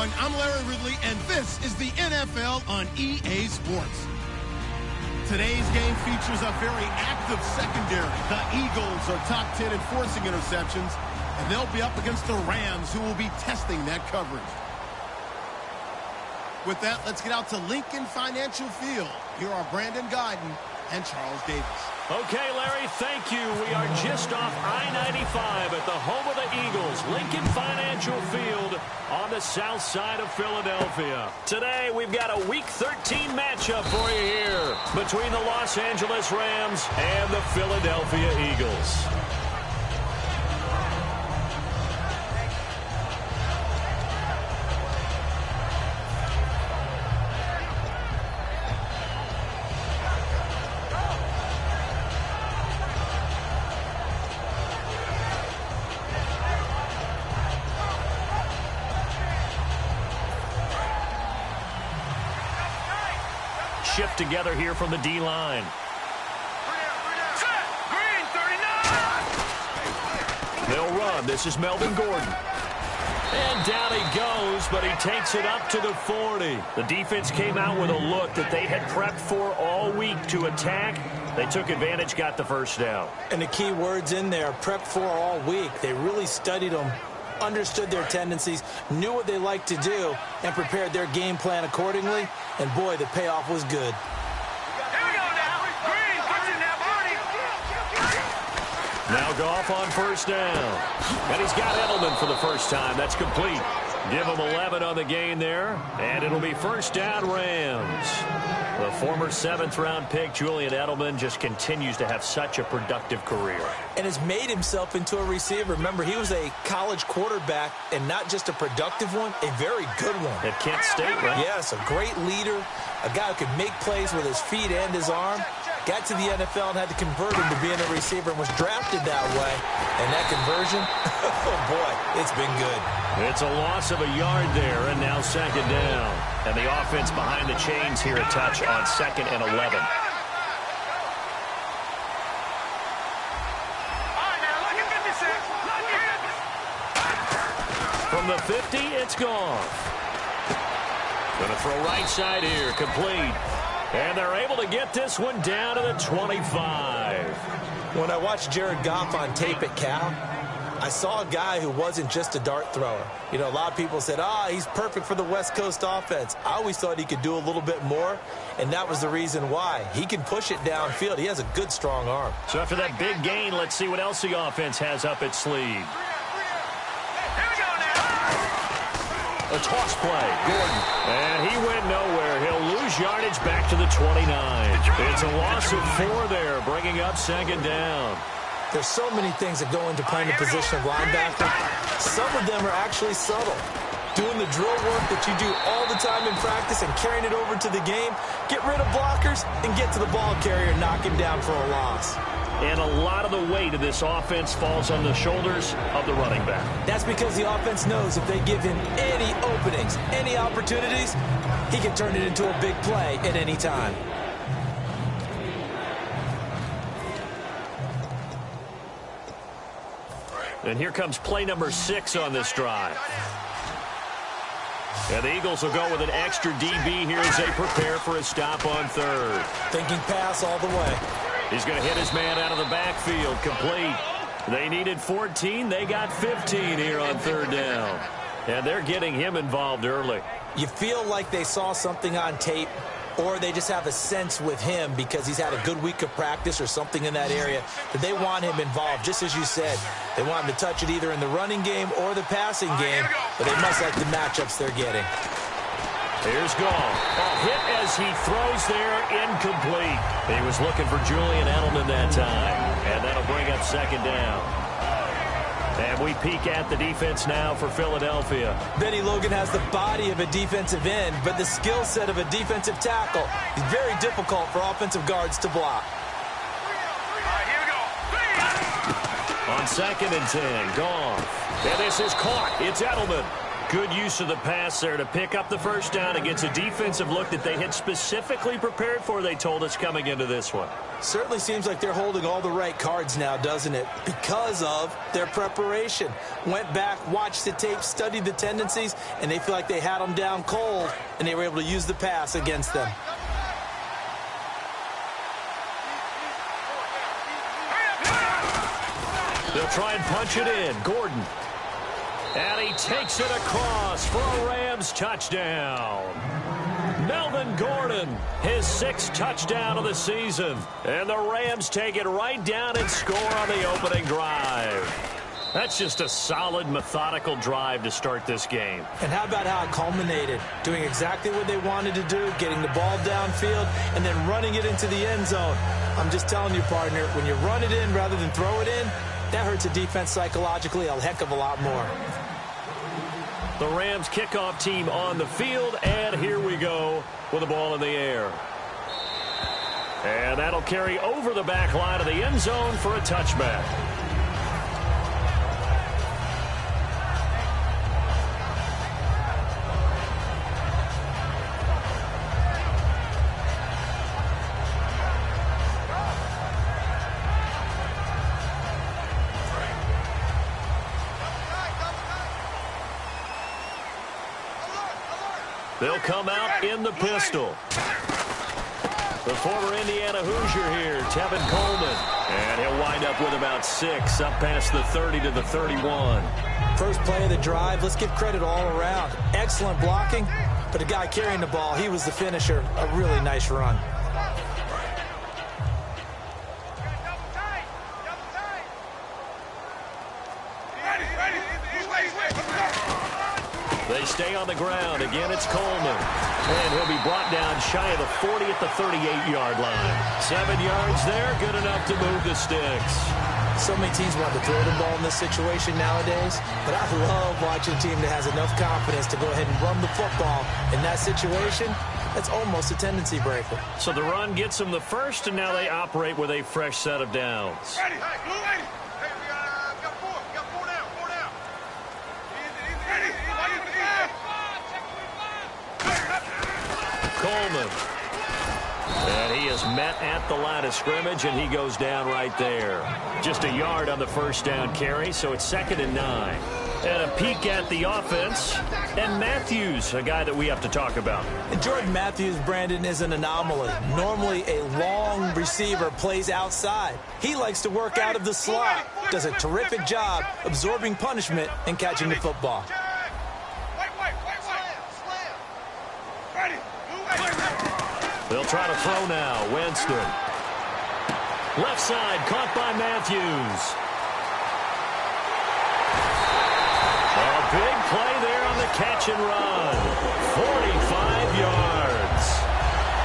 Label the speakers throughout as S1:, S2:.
S1: everyone. I'm Larry Ridley, and this is the NFL on EA Sports. Today's game features a very active secondary. The Eagles are top 10 in forcing interceptions, and they'll be up against the Rams, who will be testing that coverage. With that, let's get out to Lincoln Financial Field. Here are Brandon Guyton and Charles Davis.
S2: Okay, Larry, thank you. We are just off I-95 at the home of the Eagles, Lincoln Financial Field on the south side of Philadelphia. Today, we've got a Week 13 matchup for you here between the Los Angeles Rams and the Philadelphia Eagles. Shift together here from the D-line. They'll run. This is Melvin Gordon. And down he goes, but he takes it up to the 40. The defense came out with a look that they had prepped for all week to attack. They took advantage, got the first down.
S3: And the key words in there, prepped for all week. They really studied them, understood their tendencies, knew what they liked to do, and prepared their game plan accordingly. And, boy, the payoff was good.
S4: Here we go now. Green, push it now, Barney.
S2: Now Goff on first down. And he's got Edelman for the first time. That's complete. Give him 11 on the gain there. And it'll be first down Rams. The former 7th-round pick, Julian Edelman, just continues to have such a productive career.
S3: And has made himself into a receiver. Remember, he was a college quarterback, and not just a productive one, a very good one.
S2: At Kent State, right?
S3: Yes, a great leader, a guy who could make plays with his feet and his arm. Got to the NFL and had to convert him to being a receiver and was drafted that way. And that conversion, oh boy, it's been good.
S2: It's a loss of a yard there, and now second down. And the offense behind the chains here a touch on 2nd and 11. From the 50, it's gone. Going to throw right side here, complete. And they're able to get this one down to the 25.
S3: When I watched Jared Goff on tape at Cal, I saw a guy who wasn't just a dart thrower. You know, a lot of people said, he's perfect for the West Coast offense. I always thought he could do a little bit more, and that was the reason why. He can push it downfield. He has a good, strong arm.
S2: So after that big gain, let's see what else the offense has up its sleeve. A toss play, Gordon. And he went nowhere. He'll lose yardage back to the 29. It's a loss of 4 there, bringing up second down.
S3: There's so many things that go into playing the position of linebacker. Some of them are actually subtle. Doing the drill work that you do all the time in practice and carrying it over to the game. Get rid of blockers and get to the ball carrier and knock him down for a loss.
S2: And a lot of the weight of this offense falls on the shoulders of the running back.
S3: That's because the offense knows if they give him any openings, any opportunities, he can turn it into a big play at any time.
S2: And here comes play number 6 on this drive. And the Eagles will go with an extra DB here as they prepare for a stop on 3rd.
S3: Thinking pass all the way.
S2: He's going to hit his man out of the backfield, complete. They needed 14. They got 15 here on 3rd down. And they're getting him involved early.
S3: You feel like they saw something on tape, or they just have a sense with him because he's had a good week of practice or something in that area that they want him involved. Just as you said, they want him to touch it either in the running game or the passing game, but they must like the matchups they're getting.
S2: Here's Goff. A hit as he throws there, incomplete. He was looking for Julian Edelman that time, and that'll bring up second down. And we peek at the defense now for Philadelphia.
S3: Benny Logan has the body of a defensive end, but the skill set of a defensive tackle. He's very difficult for offensive guards to block.
S4: Here we go.
S2: On 2nd and 10, Goff. And this is caught. It's Edelman. Good use of the pass there to pick up the first down against a defensive look that they had specifically prepared for, they told us, coming into this one.
S3: Certainly seems like they're holding all the right cards now, doesn't it? Because of their preparation. Went back, watched the tape, studied the tendencies, and they feel like they had them down cold, and they were able to use the pass against them.
S2: They'll try and punch it in. Gordon. And he takes it across for a Rams touchdown. Melvin Gordon, his 6th touchdown of the season. And the Rams take it right down and score on the opening drive. That's just a solid, methodical drive to start this game.
S3: And how about how it culminated? Doing exactly what they wanted to do, getting the ball downfield, and then running it into the end zone. I'm just telling you, partner, when you run it in rather than throw it in, that hurts a defense psychologically a heck of a lot more.
S2: The Rams kickoff team on the field, and here we go with the ball in the air. And that'll carry over the back line of the end zone for a touchback. They'll come out in the pistol. The former Indiana Hoosier here, Tevin Coleman. And he'll wind up with about 6, up past the 30 to the 31.
S3: First play of the drive, let's give credit all around. Excellent blocking, but the guy carrying the ball, he was the finisher. A really nice run.
S2: They stay on the ground. Again, it's Coleman. And he'll be brought down shy of the 40 at the 38-yard line. 7 yards there, good enough to move the sticks.
S3: So many teams want to throw the ball in this situation nowadays, but I love watching a team that has enough confidence to go ahead and run the football. In that situation, that's almost a tendency breaker.
S2: So the run gets them the first, and now they operate with a fresh set of downs.
S4: Ready. Hey, blue lady. Hey, we got 4. We got 4 down. 4 down. Easy.
S2: Coleman. And he is met at the line of scrimmage, and he goes down right there. Just a yard on the first down carry, so it's 2nd and 9. And a peek at the offense. And Matthews, a guy that we have to talk about.
S3: And Jordan Matthews, Brandon, is an anomaly. Normally, a long receiver plays outside. He likes to work out of the slot. Does a terrific job absorbing punishment and catching the football.
S2: They'll try to throw now. Winston. Left side, caught by Matthews. A big play there on the catch and run. 45 yards.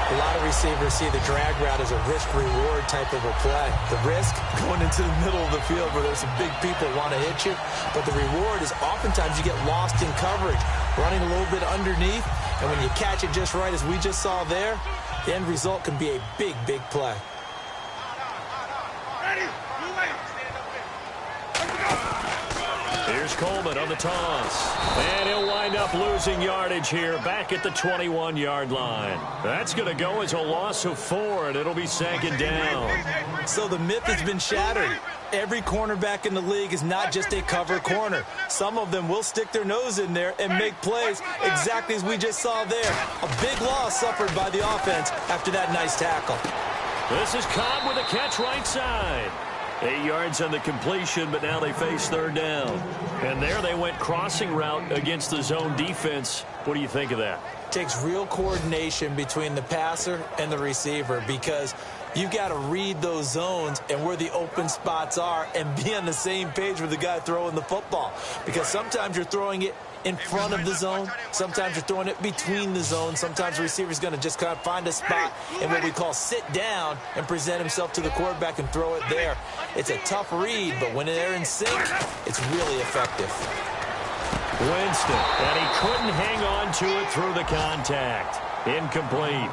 S3: A lot of receivers see the drag route as a risk-reward type of a play. The risk, going into the middle of the field where there's some big people want to hit you. But the reward is oftentimes you get lost in coverage, running a little bit underneath. And when you catch it just right, as we just saw there, the end result can be a big, big play.
S2: Here's Coleman on the toss. And he'll wind up losing yardage here back at the 21-yard line. That's going to go as a loss of 4, and it'll be 2nd down.
S3: So the myth has been shattered. Every cornerback in the league is not just a cover corner. Some of them will stick their nose in there and make plays exactly as we just saw there. A big loss suffered by the offense after that nice tackle.
S2: This is Cobb with a catch right side. 8 yards on the completion, but now they face 3rd down. And there they went crossing route against the zone defense. What do you think of that?
S3: Takes real coordination between the passer and the receiver because you've got to read those zones and where the open spots are and be on the same page with the guy throwing the football. Because sometimes you're throwing it in front of the zone. Sometimes you're throwing it between the zones. Sometimes the receiver's going to just kind of find a spot in what we call sit down and present himself to the quarterback and throw it there. It's a tough read, but when they're in sync, it's really effective.
S2: Winston, and he couldn't hang on to it through the contact. Incomplete.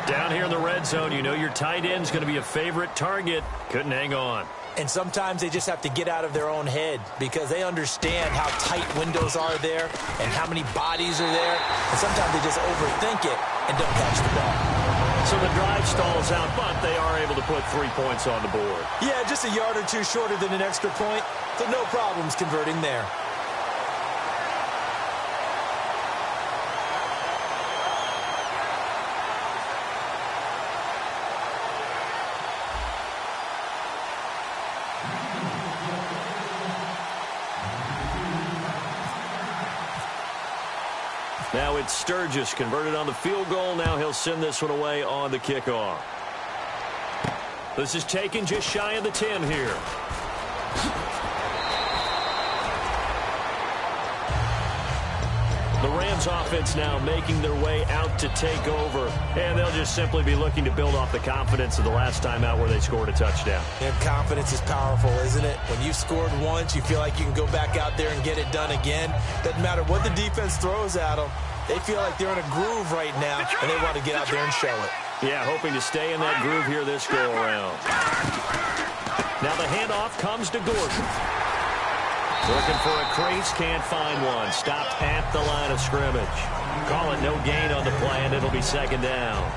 S2: Down here in the red zone, you know your tight end's going to be a favorite target. Couldn't hang on.
S3: And sometimes they just have to get out of their own head because they understand how tight windows are there and how many bodies are there. And sometimes they just overthink it and don't catch the ball.
S2: So the drive stalls out, but they are able to put 3 points on the board.
S3: Yeah, just a yard or two shorter than an extra point, so no problems converting there.
S2: Now it's Sturgis converted on the field goal. Now he'll send this one away on the kickoff. This is taken just shy of the 10 here. The Rams offense now making their way out to take over, and they'll just simply be looking to build off the confidence of the last time out where they scored a touchdown.
S3: And confidence is powerful, isn't it? When you've scored once, you feel like you can go back out there and get it done again. Doesn't matter what the defense throws at them. They feel like they're in a groove right now, and they want to get out there and show it.
S2: Yeah, hoping to stay in that groove here this go-around. Now the handoff comes to Gordon. Looking for a crease, can't find one. Stopped at the line of scrimmage. Call it no gain on the play, and it'll be second down.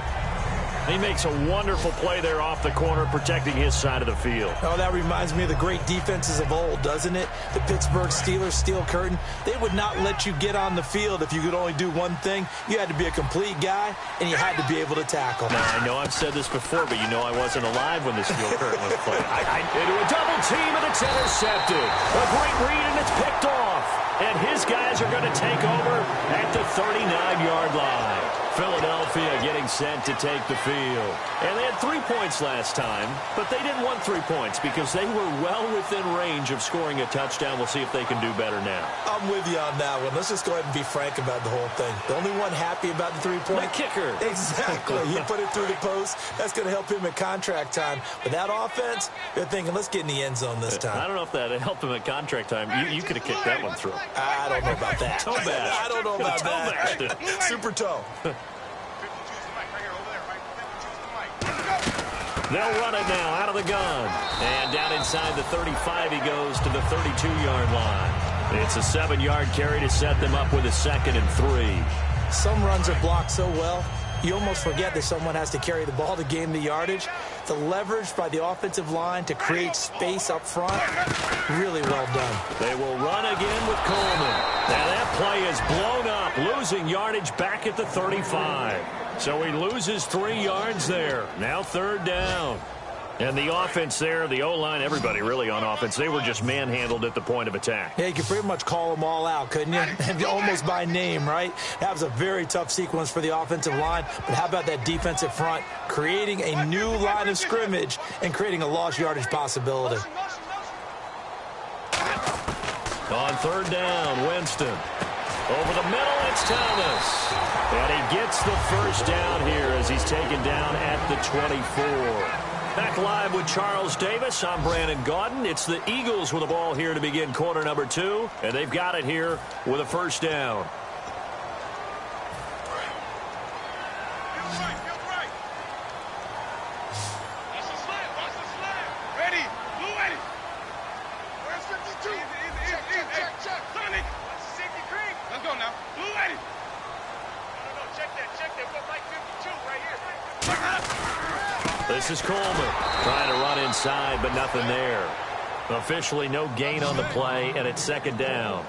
S2: He makes a wonderful play there off the corner, protecting his side of the field.
S3: Oh, that reminds me of the great defenses of old, doesn't it? The Pittsburgh Steelers steel curtain. They would not let you get on the field if you could only do one thing. You had to be a complete guy, and you had to be able to tackle.
S2: Now, I know I've said this before, but you know I wasn't alive when the steel curtain was played. Into a double team, and it's intercepted. A great read, and it's picked off. And his guys are going to take over at the 39-yard line. Philadelphia getting set to take the field. And they had 3 points last time, but they didn't want 3 points because they were well within range of scoring a touchdown. We'll see if they can do better now.
S3: I'm with you on that one. Let's just go ahead and be frank about the whole thing. The only one happy about the 3-point?
S2: The kicker.
S3: Exactly. He put it through the post. That's going to help him at contract time. But that offense, they're thinking, let's get in the end zone this time.
S2: I don't know if that helped him at contract time. You could have kicked that one through.
S3: I don't know about that.
S2: Toe bash.
S3: I don't know about
S2: Toe
S3: that.
S2: bash.
S3: Super toe.
S2: They'll run it now out of the gun. And down inside the 35, he goes to the 32-yard line. It's a 7-yard carry to set them up with a 2nd and 3.
S3: Some runs are blocked so well, you almost forget that someone has to carry the ball to gain the yardage. The leverage by the offensive line to create space up front, really well done.
S2: They will run again with Coleman. Now that play is blown up, losing yardage back at the 35. So he loses 3 yards there. Now 3rd down. And the offense there, the O-line, everybody really on offense, they were just manhandled at the point of attack.
S3: Yeah, you could pretty much call them all out, couldn't you? Almost by name, right? That was a very tough sequence for the offensive line. But how about that defensive front creating a new line of scrimmage and creating a lost yardage possibility?
S2: On 3rd down, Winston. Over the middle, it's Thomas. And he gets the first down here as he's taken down at the 24. Back live with Charles Davis. I'm Brandon Gaudin. It's the Eagles with the ball here to begin quarter number 2. And they've got it here with a first down. This is Coleman trying to run inside, but nothing there. Officially no gain on the play, and it's 2nd down.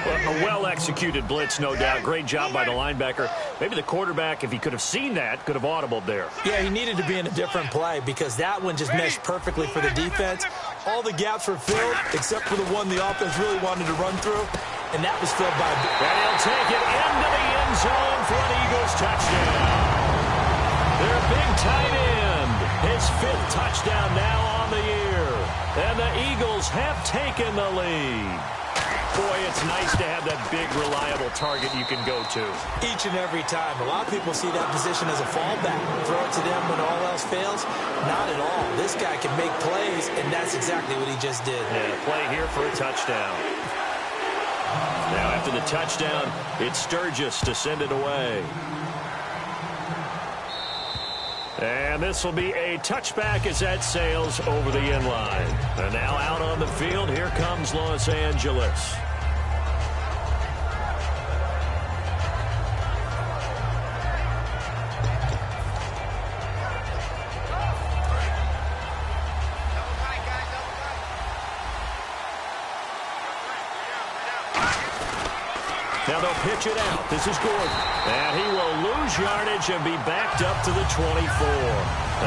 S2: A well-executed blitz, no doubt. Great job by the linebacker. Maybe the quarterback, if he could have seen that, could have audibled there.
S3: Yeah, he needed to be in a different play because that one just meshed perfectly for the defense. All the gaps were filled except for the one the offense really wanted to run through, and that was filled by...
S2: And he'll take it into the end zone for an Eagles touchdown. Their big tight end, his 5th touchdown now on the year. And the Eagles have taken the lead. Boy, it's nice to have that big, reliable target you can go to.
S3: Each and every time. A lot of people see that position as a fallback. Throw it to them when all else fails. Not at all. This guy can make plays, and that's exactly what he just did.
S2: Yeah, play here for a touchdown. Now, after the touchdown, it's Sturgis to send it away. And this will be a touchback as that sails over the inline. And now out on the field, here comes Los Angeles. Now they'll pitch it out. This is Gordon. And he will lose yardage and be backed up to the 24.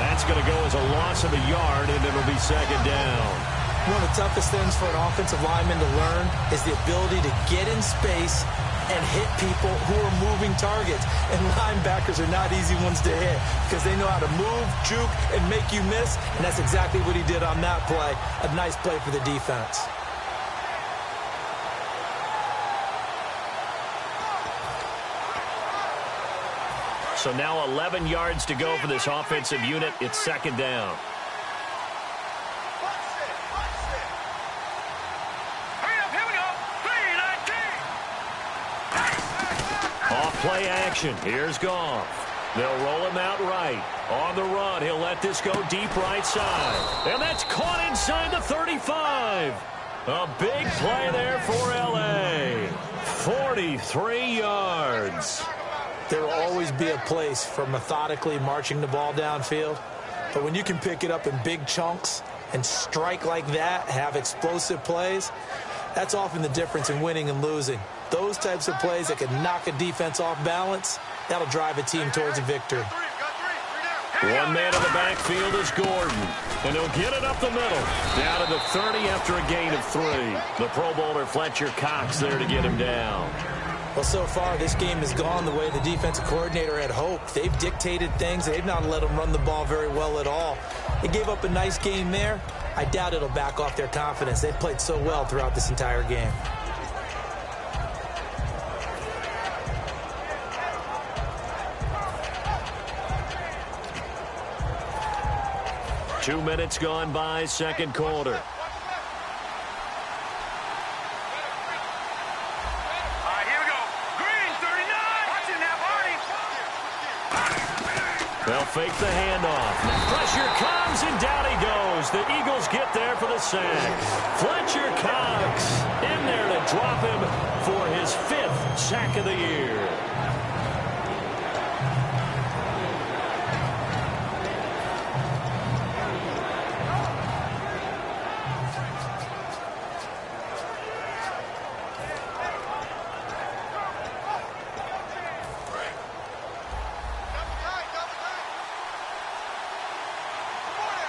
S2: That's going to go as a loss of a yard, and it'll be second down.
S3: One of the toughest things for an offensive lineman to learn is the ability to get in space and hit people who are moving targets. And linebackers are not easy ones to hit because they know how to move, juke, and make you miss. And that's exactly what he did on that play. A nice play for the defense.
S2: So now 11 yards to go for this offensive unit. It's second down. Off play action. Here's Goff. They'll roll him out right. On the run, he'll let this go deep right side. And that's caught inside the 35. A big play there for L.A. 43 yards.
S3: There will always be a place for methodically marching the ball downfield. But when you can pick it up in big chunks and strike like that, have explosive plays, that's often the difference in winning and losing. Those types of plays that can knock a defense off balance, that'll drive a team towards a victory.
S2: One man in the backfield is Gordon. And he'll get it up the middle. Down to the 30 after a gain of 3. The Pro Bowler Fletcher Cox there to get him down.
S3: Well, so far, this game has gone the way the defensive coordinator had hoped. They've dictated things. They've not let them run the ball very well at all. They gave up a nice game there. I doubt it'll back off their confidence. They've played so well throughout this entire game.
S2: Two minutes gone by, second quarter. They'll fake the handoff. Pressure comes, and down he goes. The Eagles get there for the sack. Fletcher Cox in there to drop him for his 5th sack of the year.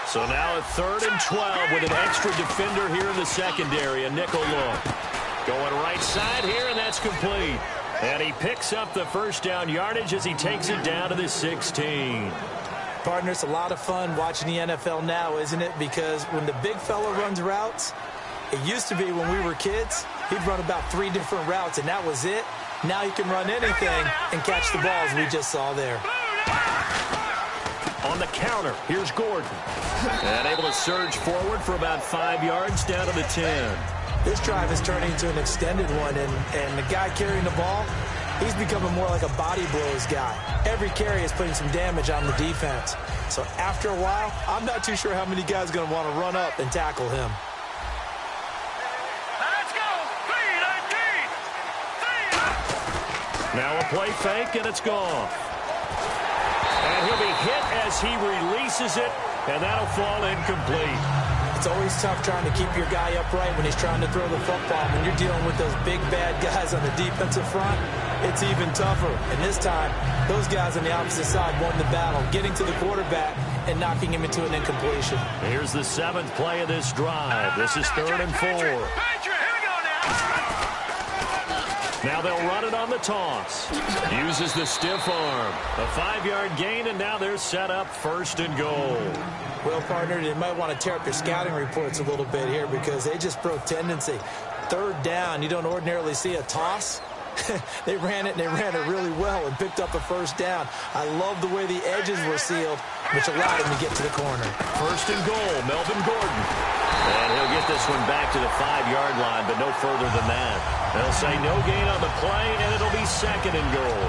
S2: So now a 3rd and 12 with an extra defender here in the secondary, a nickel look. Going right side here, and that's complete. And he picks up the first down yardage as he takes it down to the 16.
S3: Partner, it's a lot of fun watching the NFL now, isn't it? Because when the big fella runs routes, it used to be when we were kids, he'd run about 3 different routes, and that was it. Now he can run anything and catch the balls we just saw there.
S2: On the counter, here's Gordon. And able to surge forward for about 5 yards down to the 10.
S3: This drive is turning into an extended one, and the guy carrying the ball, he's becoming more like a body blows guy. Every carry is putting some damage on the defense. So after a while, I'm not too sure how many guys are going to want to run up and tackle him.
S4: Let's go! 3-19!
S2: Now a play fake, and it's gone. And he'll be hit as he releases it, and that'll fall incomplete.
S3: It's always tough trying to keep your guy upright when he's trying to throw the football. When you're dealing with those big, bad guys on the defensive front, it's even tougher. And this time, those guys on the opposite side won the battle, getting to the quarterback and knocking him into an incompletion.
S2: Here's the 7th play of this drive. This is 3rd and 4.
S4: Here we go now!
S2: Now they'll run it on the toss. Uses the stiff arm. A 5-yard gain, and now they're set up 1st and goal.
S3: Well, partner, they might want to tear up their scouting reports a little bit here because they just broke tendency. 3rd down, you don't ordinarily see a toss. They ran it, and they ran it really well and picked up a 1st down. I love the way the edges were sealed, which allowed him to get to the corner.
S2: 1st and goal, Melvin Gordon. And he'll get this one back to the 5-yard line, but no further than that. They'll say no gain on the play, and it'll be 2nd and goal.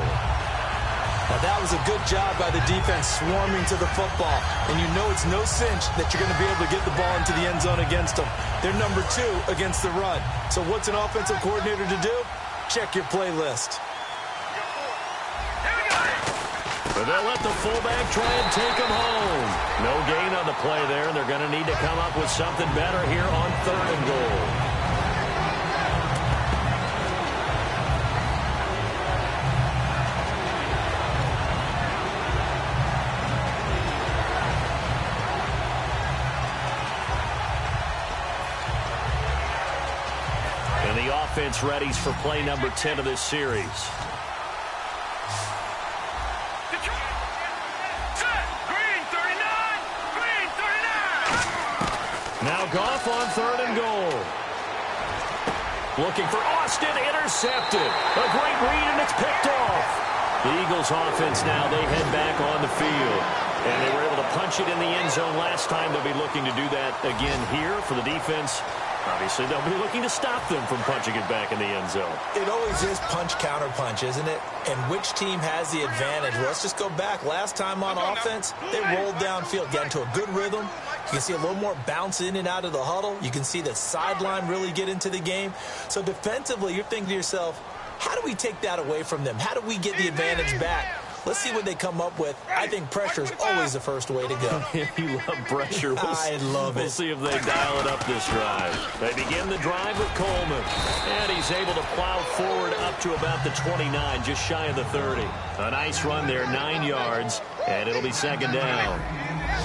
S3: Now, that was a good job by the defense swarming to the football. And you know it's no cinch that you're going to be able to get the ball into the end zone against them. They're number 2 against the run. So what's an offensive coordinator to do? Check your playlist.
S2: But they'll let the fullback try and take him home. No gain on the play there, and they're going to need to come up with something better here on 3rd and goal. And the offense readies for play number 10 of this series. Now Goff on 3rd and goal. Looking for Austin, intercepted. A great read, and it's picked off. The Eagles offense now, they head back on the field. And they were able to punch it in the end zone last time. They'll be looking to do that again here for the defense. Obviously, they'll be looking to stop them from punching it back in the end zone.
S3: It always is punch-counter-punch, isn't it? And which team has the advantage? Well, let's just go back. Last time on offense, they rolled downfield, got into a good rhythm. You can see a little more bounce in and out of the huddle. You can see the sideline really get into the game. So defensively, you're thinking to yourself, how do we take that away from them? How do we get the advantage back? Let's see what they come up with. I think pressure is always the first way to go.
S2: You love pressure.
S3: I love it.
S2: We'll see if they dial it up this drive. They begin the drive with Coleman. And he's able to plow forward up to about the 29, just shy of the 30. A nice run there, 9 yards, and it'll be 2nd down.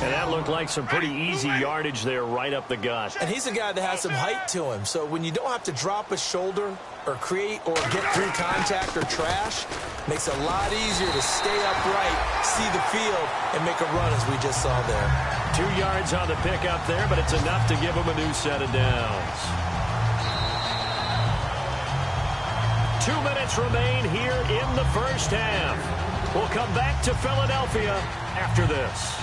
S2: And that looked like some pretty easy yardage there right up the gut.
S3: And he's a guy that has some height to him. So when you don't have to drop a shoulder or create or get through contact or trash, makes it a lot easier to stay upright, see the field, and make a run as we just saw there.
S2: 2 yards on the pickup there, but it's enough to give him a new set of downs. 2 minutes remain here in the first half. We'll come back to Philadelphia after this.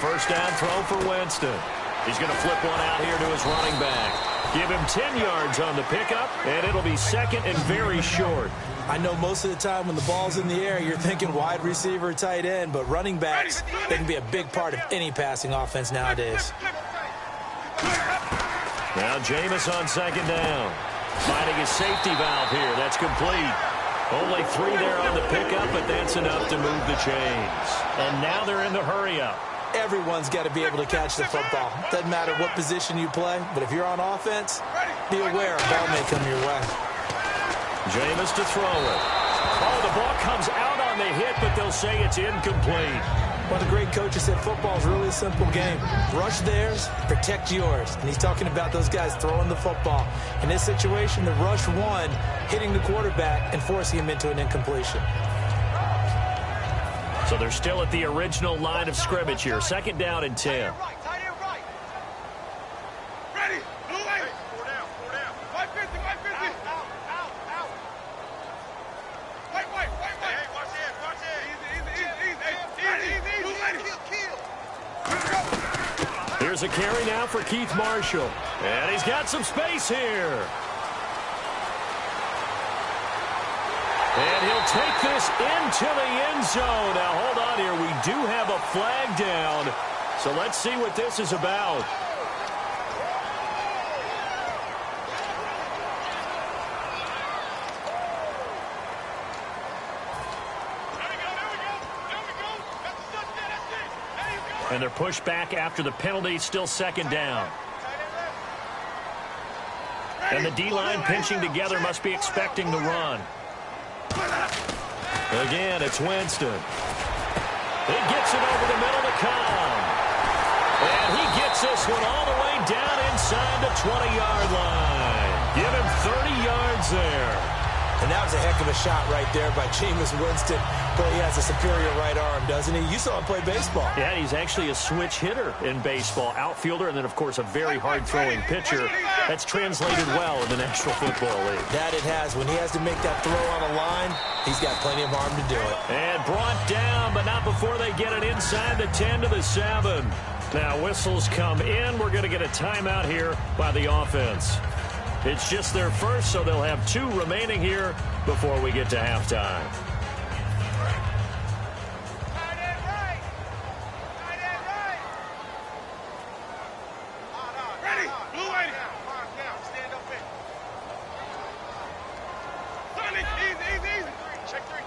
S2: First down throw for Winston. He's going to flip one out here to his running back. Give him 10 yards on the pickup, and it'll be 2nd and very short.
S3: I know most of the time when the ball's in the air, you're thinking wide receiver, tight end, but running backs, they can be a big part of any passing offense nowadays.
S2: Now Jameis on 2nd down. Finding his safety valve here. That's complete. Only 3 there on the pickup, but that's enough to move the chains. And now they're in the hurry-up.
S3: Everyone's got to be able to catch the football. Doesn't matter what position you play, but if you're on offense, be aware a ball may come your way.
S2: Jameis to throw it. Oh, the ball comes out on the hit, but they'll say it's incomplete.
S3: One of the great coaches said football is really a simple game. Rush theirs, protect yours. And he's talking about those guys throwing the football. In this situation, the rush won, hitting the quarterback and forcing him into an incompletion.
S2: So they're still at the original line of scrimmage here. 2nd down and 10.
S4: Ready. Blue eight. 4 down. 550. Out. White. Hey, watch it. Easy.
S2: Here's a carry now for Keith Marshall. And he's got some space here. And he'll take this into the end zone. Now, hold on here. We do have a flag down. So let's see what this is about. And they're pushed back after the penalty. Still 2nd down. And the D-line pinching together must be expecting the run. Again, it's Winston. He gets it over the middle to Cobb. And he gets this one all the way down inside the 20-yard line. Give him 30 yards there.
S3: And that was a heck of a shot right there by Jameis Winston. Boy, he has a superior right arm, doesn't he? You saw him play baseball.
S2: Yeah, he's actually a switch hitter in baseball. Outfielder, and then, of course, a very hard-throwing pitcher. That's translated well in the National Football League.
S3: That it has. When he has to make that throw on a line, he's got plenty of arm to do it.
S2: And brought down, but not before they get it inside the 10 to the 7. Now, whistles come in. We're going to get a timeout here by the offense. It's just their first, so they'll have 2 remaining here before we get to halftime.
S4: Ready? Blue lady. Stand up in. Easy. Check three.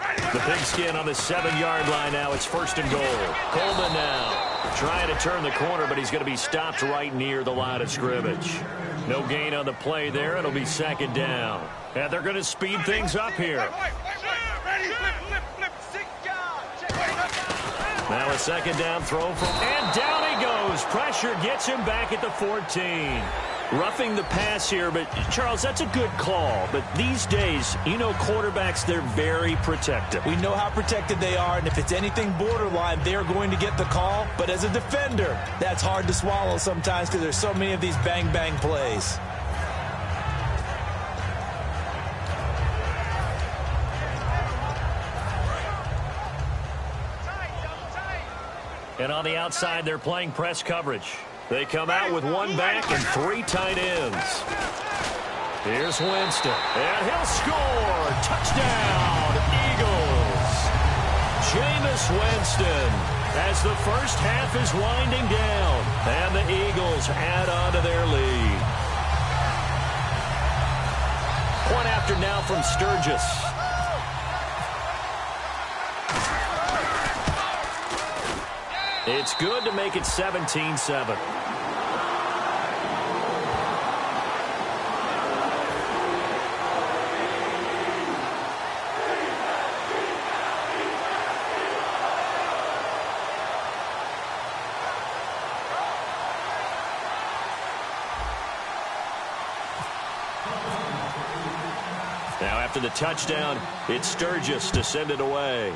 S4: Ready?
S2: The pigskin on the 7-yard line now. It's 1st and goal. Coleman now trying to turn the corner, but he's going to be stopped right near the line of scrimmage. No gain on the play there. It'll be 2nd down. And they're going to speed things up here. Now a 2nd down throw from, and down he goes. Pressure gets him back at the 14. Roughing the pass here, but Charles, that's a good call. But these days, you know, quarterbacks, they're very protective.
S3: We know how protected they are, and if it's anything borderline, they're going to get the call. But as a defender, that's hard to swallow sometimes because there's so many of these bang-bang plays.
S2: And on the outside, they're playing press coverage. They come out with 1 back and 3 tight ends. Here's Winston, and he'll score. Touchdown, Eagles. Jameis Winston as the first half is winding down, and the Eagles add on to their lead. Point after now from Sturgis. It's good to make it 17-7. Now after the touchdown, it's Sturgis to send it away.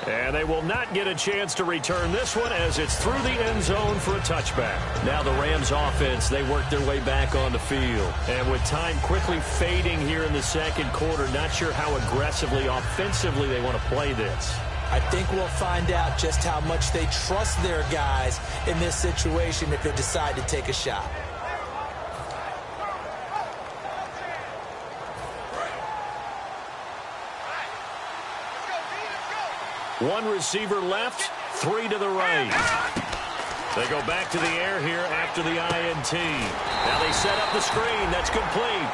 S2: And they will not get a chance to return this one as it's through the end zone for a touchback. Now the Rams offense, they work their way back on the field. And with time quickly fading here in the 2nd quarter, not sure how aggressively, offensively they want to play this.
S3: I think we'll find out just how much they trust their guys in this situation if they decide to take a shot.
S2: One receiver left, 3 to the right. They go back to the air here after the INT. Now they set up the screen. That's complete.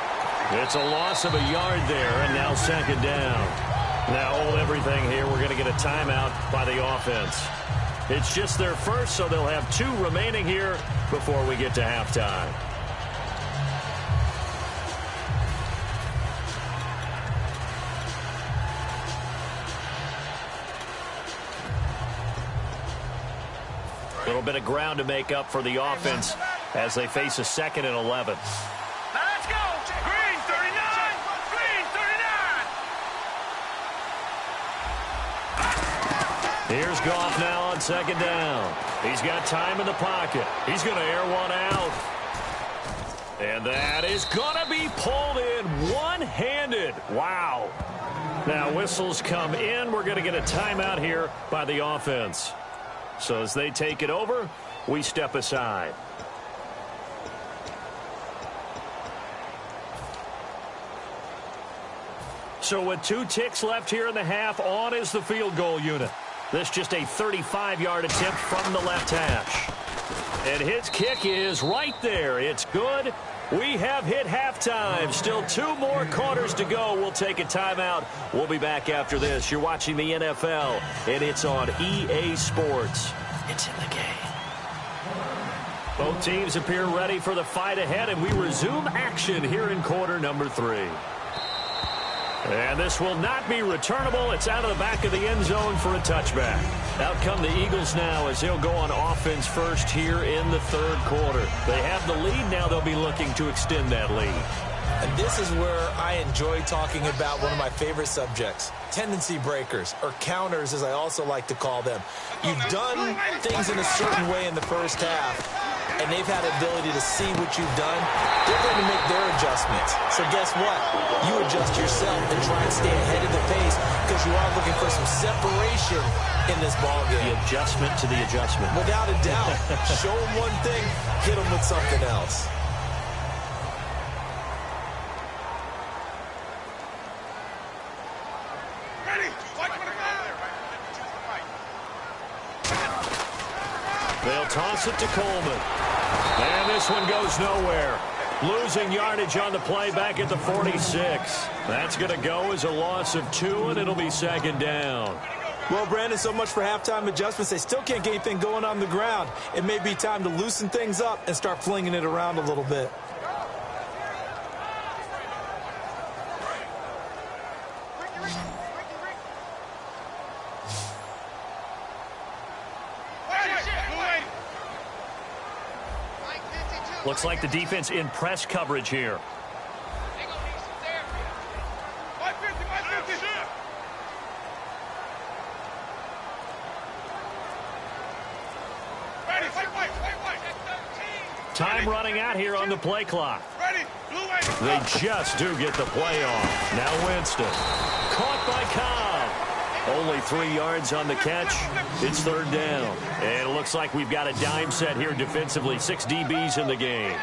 S2: It's a loss of a yard there, and now 2nd down. Now hold everything here. We're going to get a timeout by the offense. It's just their first, so they'll have 2 remaining here before we get to halftime. A little bit of ground to make up for the offense as they face a 2nd and 11.
S4: Now let's go. Green 39. Green 39.
S2: Here's Goff now on 2nd down. He's got time in the pocket. He's going to air one out. And that is going to be pulled in one-handed. Wow. Now whistles come in. We're going to get a timeout here by the offense. So as they take it over, we step aside. So with 2 ticks left here in the half, on is the field goal unit. This just a 35-yard attempt from the left hash. And his kick is right there. It's good. We have hit halftime. Still 2 more quarters to go. We'll take a timeout. We'll be back after this. You're watching the NFL, and it's on EA Sports. It's in the game. Both teams appear ready for the fight ahead, and we resume action here in quarter number 3. And this will not be returnable. It's out of the back of the end zone for a touchback. Out come the Eagles now as they'll go on offense first here in the third quarter. They have the lead. Now they'll be looking to extend that lead.
S3: And this is where I enjoy talking about one of my favorite subjects, tendency breakers, or counters as I also like to call them. You've done things in a certain way in the first half, and they've had the ability to see what you've done. They're going to make their adjustments. So guess what? You adjust yourself and try and stay ahead of the pace because you are looking for some separation in this ballgame.
S2: The adjustment to the adjustment.
S3: Without a doubt. Show them one thing, hit them with something else.
S2: They'll toss it to Coleman. And this one goes nowhere. Losing yardage on the play back at the 46. That's going to go as a loss of 2, and it'll be second down.
S3: Well, Brandon, so much for halftime adjustments. They still can't get anything going on the ground. It may be time to loosen things up and start flinging it around a little bit.
S2: Looks like the defense in press coverage here. Time running out here on the play clock. They just do get the play off. Now Winston. Caught by Cobb. Only 3 yards on the catch. It's third down. And it looks like we've got a dime set here defensively. 6 DBs in the game.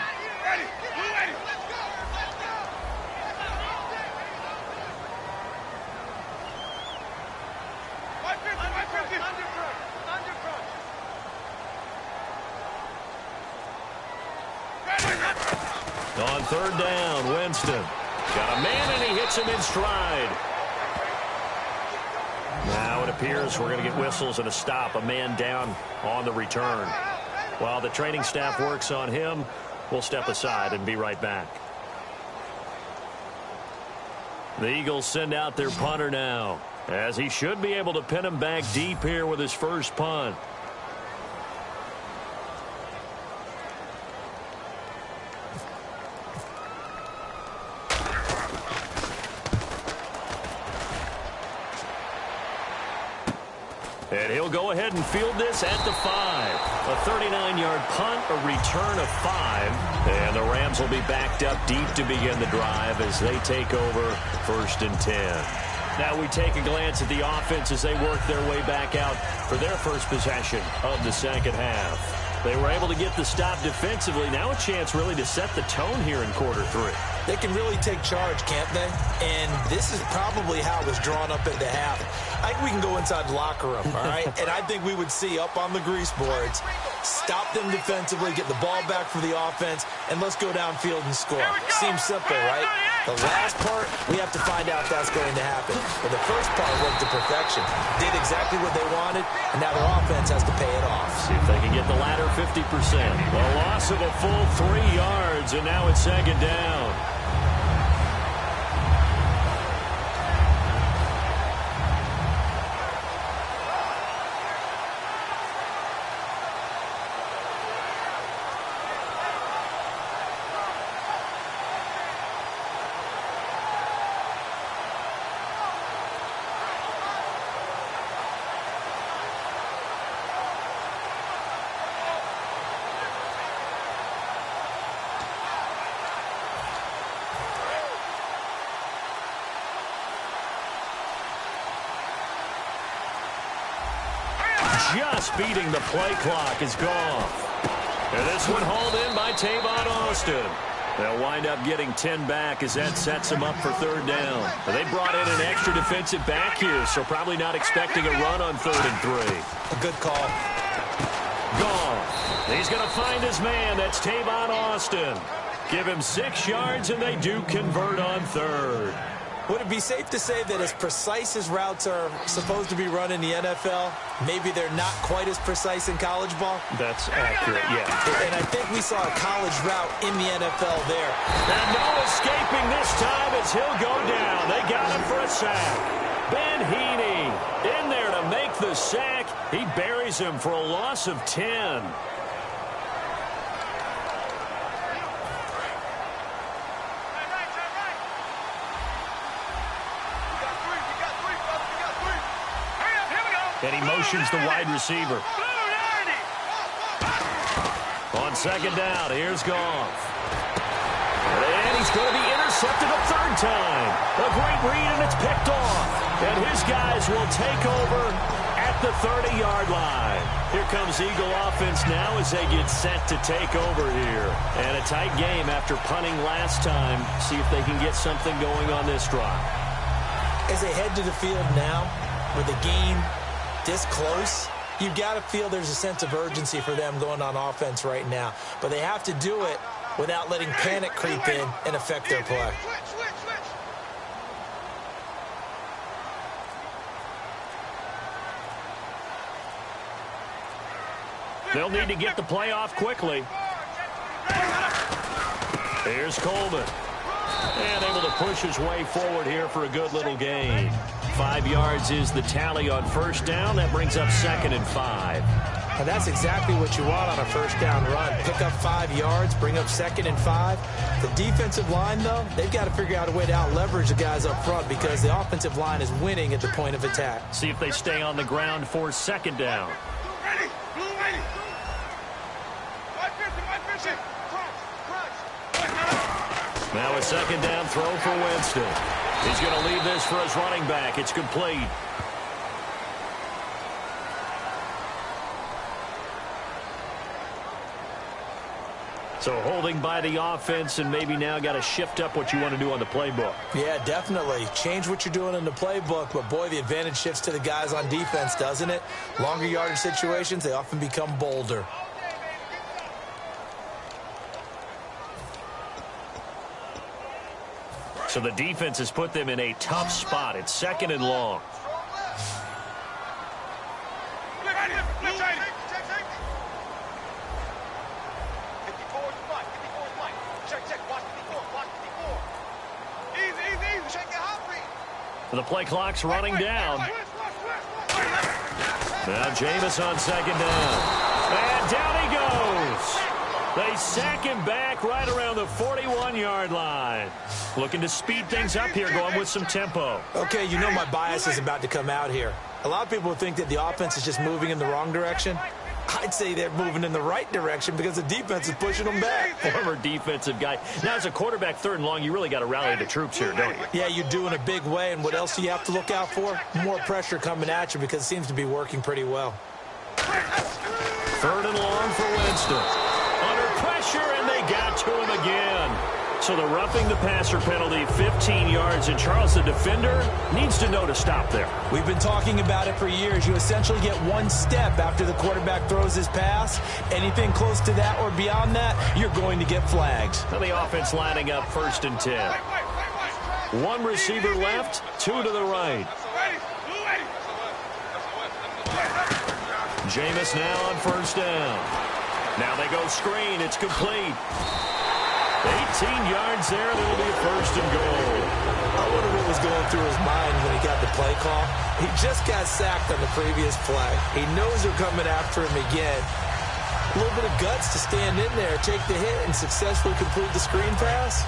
S2: On third down, Winston. Got a man, and he hits him in stride. Now it appears we're going to get whistles and a stop. A man down on the return. While the training staff works on him, we'll step aside and be right back. The Eagles send out their punter now, as he should be able to pin him back deep here with his first punt. And he'll go ahead and field this at the 5. A 39-yard punt, a return of 5. And the Rams will be backed up deep to begin the drive as they take over first and 10. Now we take a glance at the offense as they work their way back out for their first possession of the second half. They were able to get the stop defensively. Now a chance really to set the tone here in quarter 3.
S3: They can really take charge, can't they? And this is probably how it was drawn up at the half. I think we can go inside the locker room, all right? And I think we would see up on the grease boards, stop them defensively, get the ball back for the offense, and let's go downfield and score. Seems simple, right? The last part, we have to find out if that's going to happen. But the first part went to perfection. Did exactly what they wanted, and now their offense has to pay it off.
S2: See if they can get the latter 50%. A loss of a full 3 yards, and now it's second down. Just beating the play clock is gone. And this one hauled in by Tavon Austin. They'll wind up getting 10 back as that sets them up for third down. They brought in an extra defensive back here, so probably not expecting a run on 3rd and 3.
S3: A good call.
S2: Gone. He's going to find his man. That's Tavon Austin. Give him 6 yards, and they do convert on 3rd.
S3: Would it be safe to say that as precise as routes are supposed to be run in the NFL, maybe they're not quite as precise in college ball?
S2: That's accurate, yeah.
S3: And I think we saw a college route in the NFL there.
S2: And no escaping this time as he'll go down. They got him for a sack. Ben Heaney in there to make the sack. He buries him for a loss of 10. And he motions the wide receiver. On second down, here's Goff. And he's going to be intercepted a third time. A great read, and it's picked off. And his guys will take over at the 30-yard line. Here comes Eagle offense now as they get set to take over here. And a tight game after punting last time. See if they can get something going on this drive.
S3: As they head to the field now, with the game this close, you've got to feel there's a sense of urgency for them going on offense right now. But they have to do it without letting panic creep in and affect their play.
S2: They'll need to get the play off quickly. Here's Coleman. And able to push his way forward here for a good little gain. 5 yards is the tally on first down. That brings up 2nd and 5.
S3: And that's exactly what you want on a first down run. Pick up 5 yards, bring up 2nd and 5. The defensive line, though, they've got to figure out a way to out-leverage the guys up front because the offensive line is winning at the point of attack.
S2: See if they stay on the ground for 2nd down. Now a 2nd down throw for Winston. He's going to leave this for his running back. It's complete. So holding by the offense, and maybe now got to shift up what you want to do on the playbook.
S3: Yeah, definitely. Change what you're doing in the playbook, but boy, the advantage shifts to the guys on defense, doesn't it? Longer yardage situations, they often become bolder.
S2: So the defense has put them in a tough spot. It's 2nd and long. The play clock's running down. Now Jameis on 2nd down. And down he goes. They sack him back right around the 41-yard line. Looking to speed things up here, going with some tempo.
S3: Okay, you know my bias is about to come out here. A lot of people think that the offense is just moving in the wrong direction. I'd say they're moving in the right direction because the defense is pushing them back.
S2: Former defensive guy. Now, as a quarterback, 3rd and long, you really got to rally the troops here, don't you?
S3: Yeah, you do in a big way. And what else do you have to look out for? More pressure coming at you because it seems to be working pretty well.
S2: 3rd and long for Winston. Under pressure, and they got to him again. So the roughing the passer penalty, 15 yards, and Charles, the defender, needs to know to stop there.
S3: We've been talking about it for years. You essentially get 1 step after the quarterback throws his pass. Anything close to that or beyond that, you're going to get flagged.
S2: And the offense lining up 1st and 10. 1 receiver left, 2 to the right. Jameis now on 1st down. Now they go screen. It's complete. 18 yards there, and it'll be a 1st and goal.
S3: I wonder what was going through his mind when he got the play call. He just got sacked on the previous play. He knows they're coming after him again. A little bit of guts to stand in there, take the hit, and successfully complete the screen pass.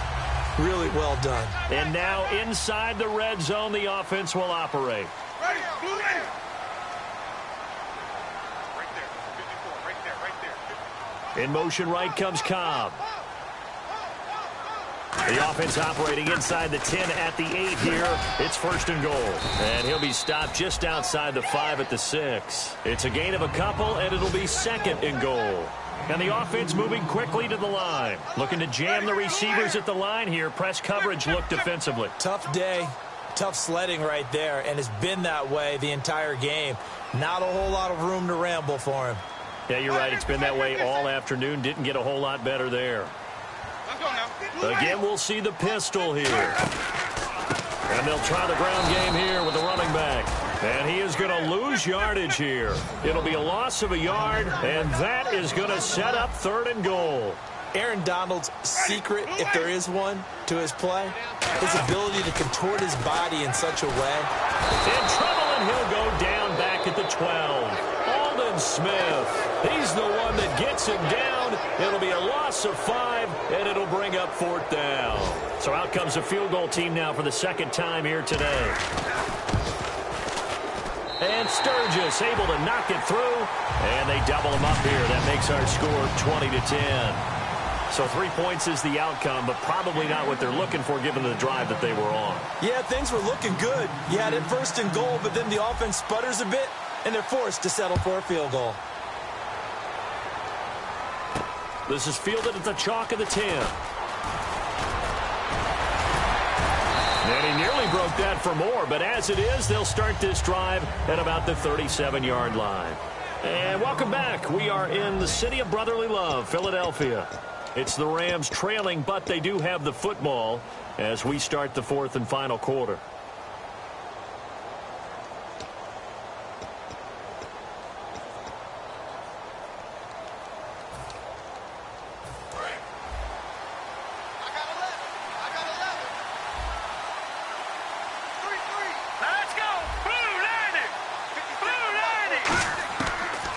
S3: Really well done.
S2: And now inside the red zone, the offense will operate.
S4: Ready, blue ready. Right there, 54, right there.
S2: In motion right comes Cobb. The offense operating inside the 10 at the 8 here. It's 1st and goal. And he'll be stopped just outside the 5 at the 6. It's a gain of a couple, and it'll be 2nd and goal. And the offense moving quickly to the line. Looking to jam the receivers at the line here. Press coverage look defensively.
S3: Tough day. Tough sledding right there, and it's been that way the entire game. Not a whole lot of room to ramble for him.
S2: Yeah, you're right. It's been that way all afternoon. Didn't get a whole lot better there.
S4: Let's go now.
S2: Again, we'll see the pistol here. And they'll try the ground game here with the running back. And he is going to lose yardage here. It'll be a loss of a yard, and that is going to set up 3rd and goal.
S3: Aaron Donald's secret, if there is one, to his play, his ability to contort his body in such a way.
S2: In trouble, and he'll go down back at the 12. Aldon Smith, he's the one that gets him down. It'll be a loss of 5, and it'll bring up 4th down. So out comes a field goal team now for the 2nd time here today. And Sturgis able to knock it through, and they double him up here. That makes our score 20-10. So 3 points is the outcome, but probably not what they're looking for given the drive that they were on.
S3: Yeah, things were looking good. You had it 1st and goal, but then the offense sputters a bit, and they're forced to settle for a field goal.
S2: This is fielded at the chalk of the 10. And he nearly broke that for more, but as it is, they'll start this drive at about the 37-yard line. And welcome back. We are in the city of brotherly love, Philadelphia. It's the Rams trailing, but they do have the football as we start the 4th and final quarter.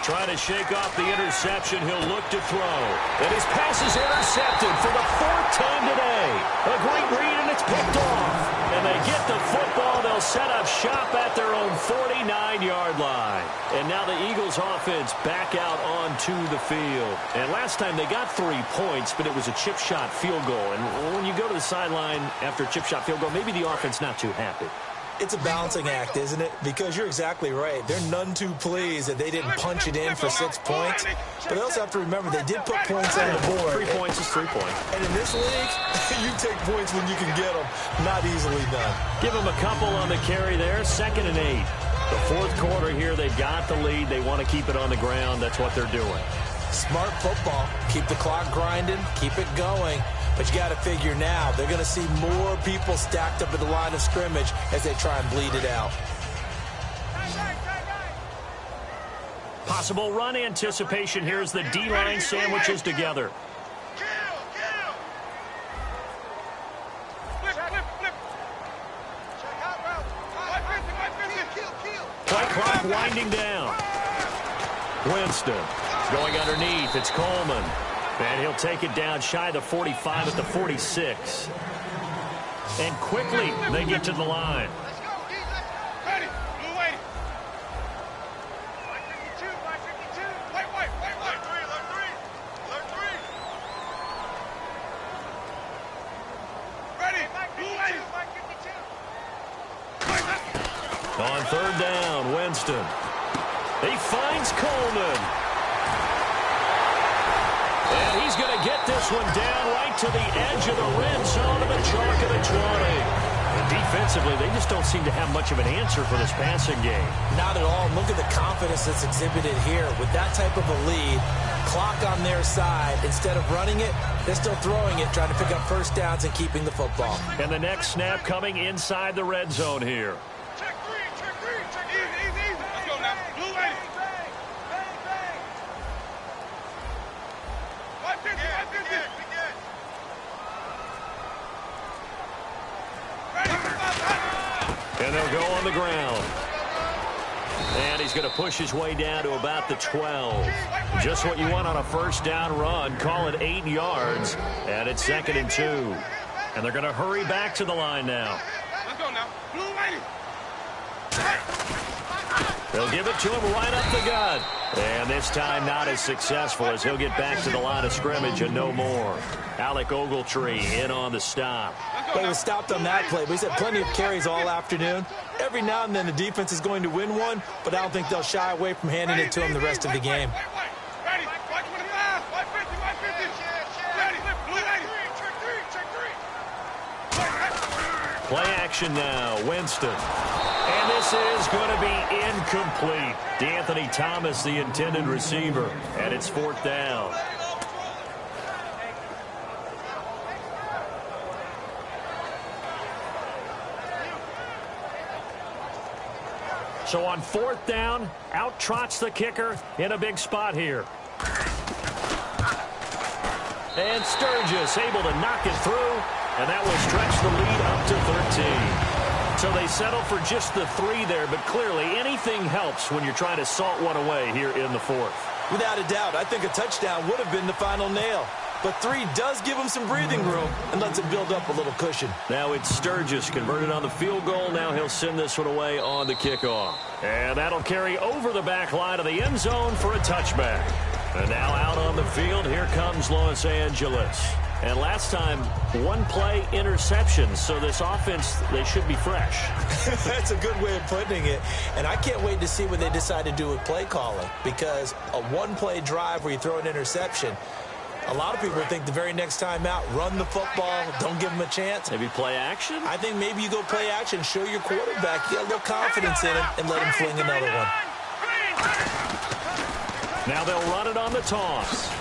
S2: Trying to shake off the interception. He'll look to throw. And his pass is intercepted for the 4th time today. A great read, and it's picked off. And they get the football. They'll set up shop at their own 49-yard line. And now the Eagles offense back out onto the field. And last time they got 3 points, but it was a chip shot field goal. And when you go to the sideline after a chip shot field goal, maybe the offense not too happy.
S3: It's a balancing act, isn't it? Because you're exactly right. They're none too pleased that they didn't punch it in for 6 points. But they also have to remember they did put points on the board.
S2: 3 points is 3 points.
S3: And in this league, you take points when you can get them. Not easily done.
S2: Give them a couple on the carry there. 2nd and 8. The 4th quarter here, they've got the lead. They want to keep it on the ground. That's what they're doing.
S3: Smart football. Keep the clock grinding. Keep it going. But you got to figure now, they're going to see more people stacked up at the line of scrimmage as they try and bleed it out.
S2: Possible run anticipation. Here's the D-line sandwiches together. Play clock winding down. Winston going underneath. It's Coleman. And he'll take it down shy of the 45 at the 46. And quickly, they get to the line.
S4: Let's go, D. Ready. Blue waiting. 552, 552. White. Alert 3. Ready. Blue waiting. 552.
S2: On 3rd down, Winston. He finds Coleman. And he's going to get this one down right to the edge of the red zone of the chalk of the 20. And defensively, they just don't seem to have much of an answer for this passing game.
S3: Not at all. Look at the confidence that's exhibited here. With that type of a lead, clock on their side, instead of running it, they're still throwing it, trying to pick up 1st downs and keeping the football.
S2: And the next snap coming inside the red zone here.
S4: Check 3. Easy. Let's go now. Blue waiting. 550.
S2: And they'll go on the ground. And he's going to push his way down to about the 12. Just what you want on a 1st down run. Call it 8 yards. And it's 2nd and 2. And they're going to hurry back to the line now.
S4: Let's go now. Blue waiting.
S2: They'll give it to him right up the gut. And this time not as successful as he'll get back to the line of scrimmage and no more. Alec Ogletree in on the stop.
S3: Well, he was stopped on that play, but he's had plenty of carries all afternoon. Every now and then the defense is going to win one, but I don't think they'll shy away from handing it to him the rest of the game.
S4: Ready. 525. 550. Ready. Blue waiting. Check 3.
S2: Play action now. Winston. And this is going to be incomplete. D'Anthony Thomas, the intended receiver. And it's 4th down. So on 4th down, out trots the kicker in a big spot here. And Sturgis able to knock it through, and that will stretch the lead up to 13. So they settle for just the 3 there, but clearly anything helps when you're trying to salt one away here in the 4th.
S3: Without a doubt, I think a touchdown would have been the final nail. But 3 does give him some breathing room and lets him build up a little cushion.
S2: Now it's Sturgis converted on the field goal. Now he'll send this one away on the kickoff. And that'll carry over the back line of the end zone for a touchback. And now out on the field, here comes Los Angeles. And last time, 1 play interception. So this offense, they should be fresh.
S3: That's a good way of putting it. And I can't wait to see what they decide to do with play calling. Because a 1-play drive where you throw an interception, a lot of people think the very next time out, run the football, don't give them a chance.
S2: Maybe play action?
S3: I think maybe you go play action, show your quarterback you got a little confidence in him, and let him fling another one.
S2: Now they'll run it on the toss.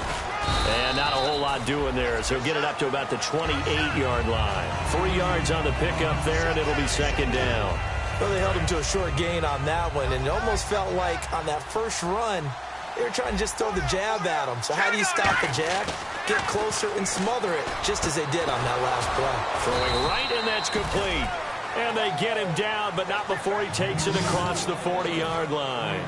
S2: And not a whole lot doing there, so he'll get it up to about the 28-yard line. 3 yards on the pickup there, and it'll be 2nd down.
S3: Well, they held him to a short gain on that one, and it almost felt like on that first run, they were trying to just throw the jab at him. So how do you stop the jab? Get closer and smother it, just as they did on that last play.
S2: Throwing right, and that's complete. And they get him down, but not before he takes it across the 40-yard line.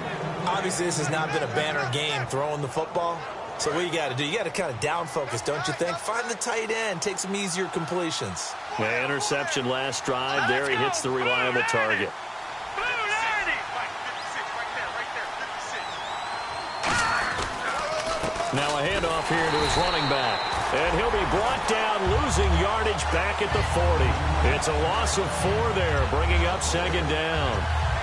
S3: Obviously, this has not been a banner game throwing the football. So what you got to do, you got to kind of down focus, don't you think? Find the tight end, take some easier completions.
S2: The interception last drive. There he hits the reliable target. Now a handoff here to his running back. And he'll be brought down, losing yardage back at the 40. It's a loss of 4 there, bringing up 2nd down.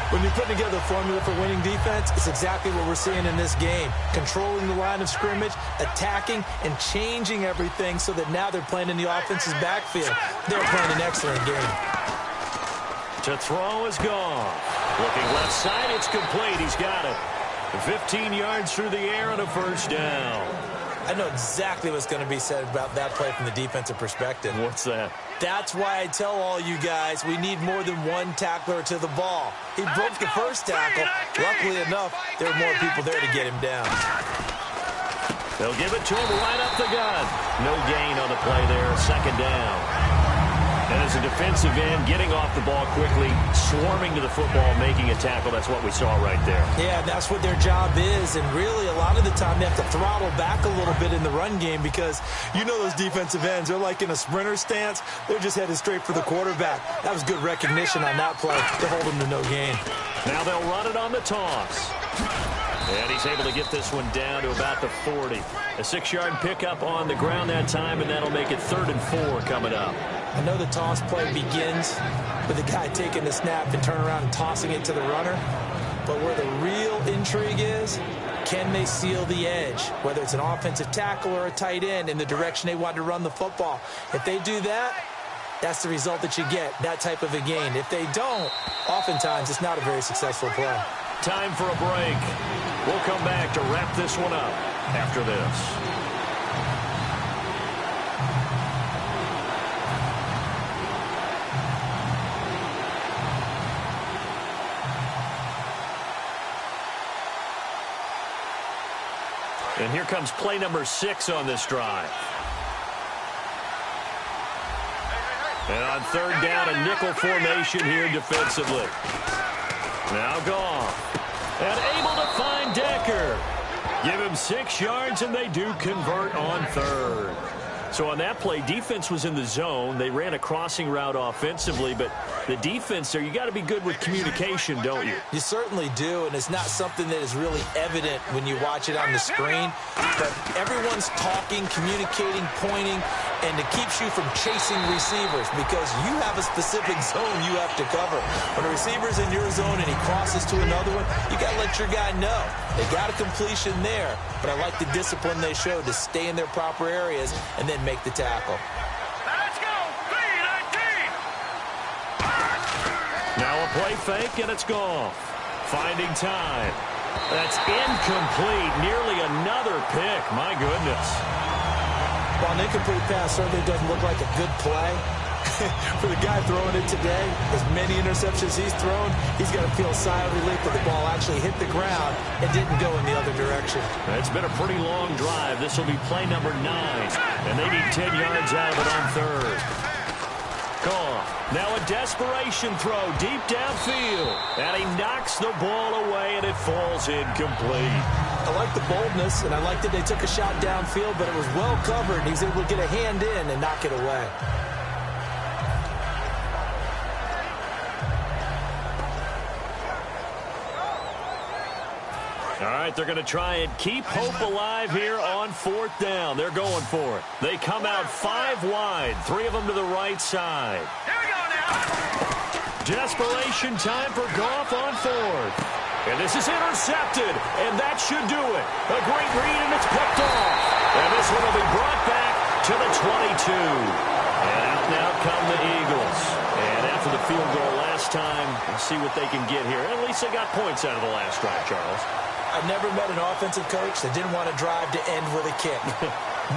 S3: When you put together a formula for winning defense, it's exactly what we're seeing in this game. Controlling the line of scrimmage, attacking, and changing everything so that now they're playing in the offense's backfield. They're playing an excellent game.
S2: To throw is gone. Looking left side, it's complete. He's got it. 15 yards through the air and a 1st down.
S3: I know exactly what's going to be said about that play from the defensive perspective.
S2: What's that?
S3: That's why I tell all you guys we need more than 1 tackler to the ball. He broke the first tackle. Luckily enough, there were more people there to get him down.
S2: They'll give it to him right up the gut. No gain on the play there. 2nd down. And as a defensive end, getting off the ball quickly, swarming to the football, making a tackle. That's what we saw right there.
S3: Yeah, that's what their job is. And really, a lot of the time, they have to throttle back a little bit in the run game because you know those defensive ends, they're like in a sprinter stance. They're just headed straight for the quarterback. That was good recognition on that play to hold them to no gain.
S2: Now they'll run it on the toss. And he's able to get this one down to about the 40. A 6-yard pickup on the ground that time, and that'll make it 3rd and 4 coming up.
S3: I know the toss play begins with the guy taking the snap and turning around and tossing it to the runner. But where the real intrigue is, can they seal the edge? Whether it's an offensive tackle or a tight end in the direction they want to run the football. If they do that, that's the result that you get, that type of a gain. If they don't, oftentimes it's not a very successful play.
S2: Time for a break. We'll come back to wrap this one up after this. And here comes play number 6 on this drive. And on 3rd down, a nickel formation here defensively. Now Goff. And able to find Decker. Give him 6 yards, and they do convert on 3rd. So on that play, defense was in the zone. They ran a crossing route offensively, but the defense there, you got to be good with communication, don't you?
S3: You certainly do, and it's not something that is really evident when you watch it on the screen. But everyone's talking, communicating, pointing, and it keeps you from chasing receivers because you have a specific zone you have to cover. When a receiver's in your zone and he crosses to another one, you got to let your guy know. They got a completion there, but I like the discipline they showed to stay in their proper areas and then make the tackle.
S4: Let's go! 3-19!
S2: Now a play fake, and it's gone. Finding time. That's incomplete. Nearly another pick. My goodness.
S3: While an incomplete pass certainly doesn't look like a good play, For the guy throwing it today, as many interceptions he's thrown, he's going to feel a sigh of relief that the ball actually hit the ground and didn't go in the other direction.
S2: It's been a pretty long drive. This will be play number 9, and they need 10 yards out of it on third. Goff. Now a desperation throw deep downfield, and he knocks the ball away, and it falls incomplete.
S3: I like the boldness, and I like that they took a shot downfield, but it was well covered, and he was able to get a hand in and knock it away.
S2: All right, they're going to try and keep hope alive here on 4th down. They're going for it. They come out 5 wide, 3 of them to the right side.
S4: Here we go now.
S2: Desperation time for Goff on 4th. And this is intercepted, and that should do it. A great read, and it's picked off. And this one will be brought back to the 22. And out now come the Eagles. And after the field goal last time, we'll see what they can get here. At least they got points out of the last drive, Charles.
S3: I've never met an offensive coach that didn't want to drive to end with a kick.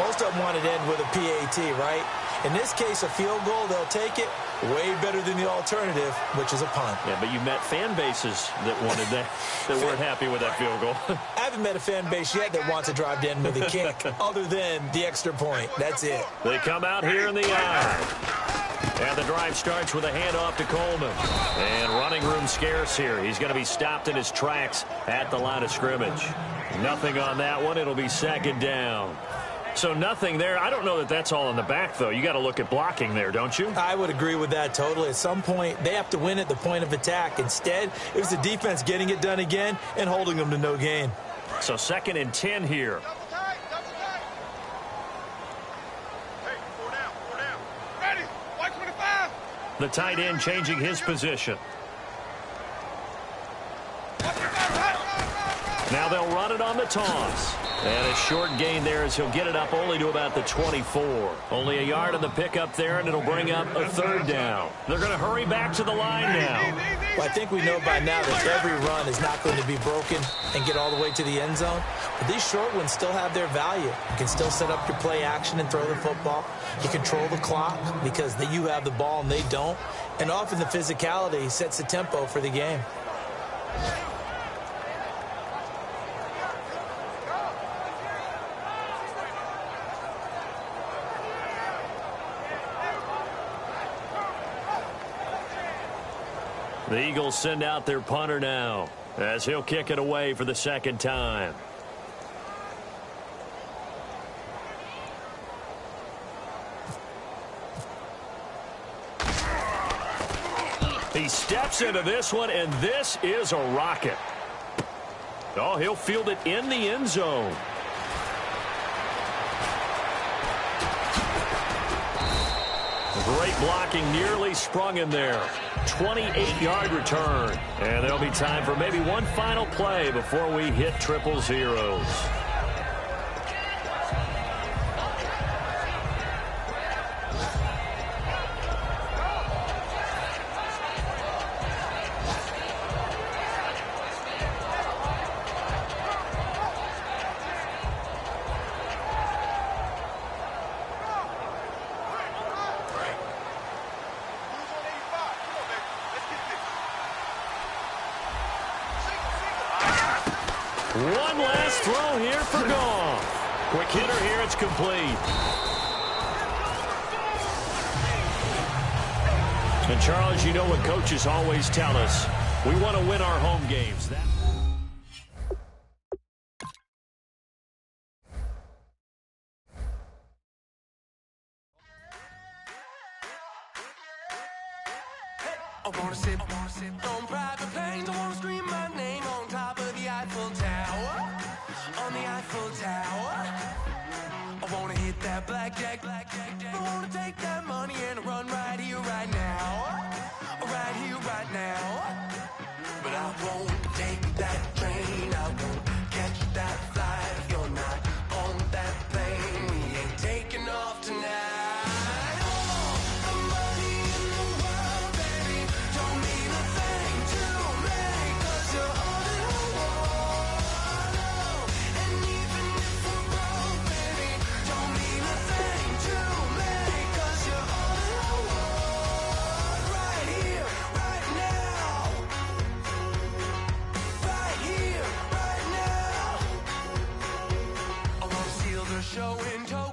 S3: Most of them wanted to end with a PAT, right? In this case, a field goal, they'll take it. Way better than the alternative, which is a punt.
S2: Yeah, but you met fan bases that wanted that, that weren't happy with that field goal.
S3: I haven't met a fan base yet that wants to drive to end with a kick, other than the extra point. That's it.
S2: They come out here in the eye. And the drive starts with a handoff to Coleman. And running room scarce here. He's going to be stopped in his tracks at the line of scrimmage. Nothing on that one. It'll be 2nd down. So nothing there. I don't know that that's all in the back, though. You got to look at blocking there, don't you?
S3: I would agree with that totally. At some point, they have to win at the point of attack. Instead, it was the defense getting it done again and holding them to no gain.
S2: So 2nd and 10 here.
S4: Double tight, double tight. Hey, 4 down, 4 down. Ready, white 25.
S2: The tight end changing his position. Now they'll run it on the toss. And a short gain there as he'll get it up only to about the 24. Only a yard on the pickup there, and it'll bring up a 3rd down. They're going to hurry back to the line now.
S3: Well, I think we know by now that every run is not going to be broken and get all the way to the end zone. But these short ones still have their value. You can still set up your play action and throw the football. You control the clock because you have the ball and they don't. And often the physicality sets the tempo for the game.
S2: The Eagles send out their punter now as he'll kick it away for the 2nd time. He steps into this one, and this is a rocket. Oh, he'll field it in the end zone. Great blocking, nearly sprung in there. 28-yard return. And there'll be time for maybe one final play before we hit triple zeros. One last throw here for Goff. Quick hitter here, it's complete. And Charles, you know what coaches always tell us. We want to win our home games.
S5: I wanna sit on private planes. I wanna scream my name on top of the Eiffel Tower. On the Eiffel Tower. I wanna hit that blackjack. I wanna take that money and run right here, right now. Right here, right now. But I won't take that train. I won't catch that flight if you're not on that plane. We ain't taking off tonight. show in tow.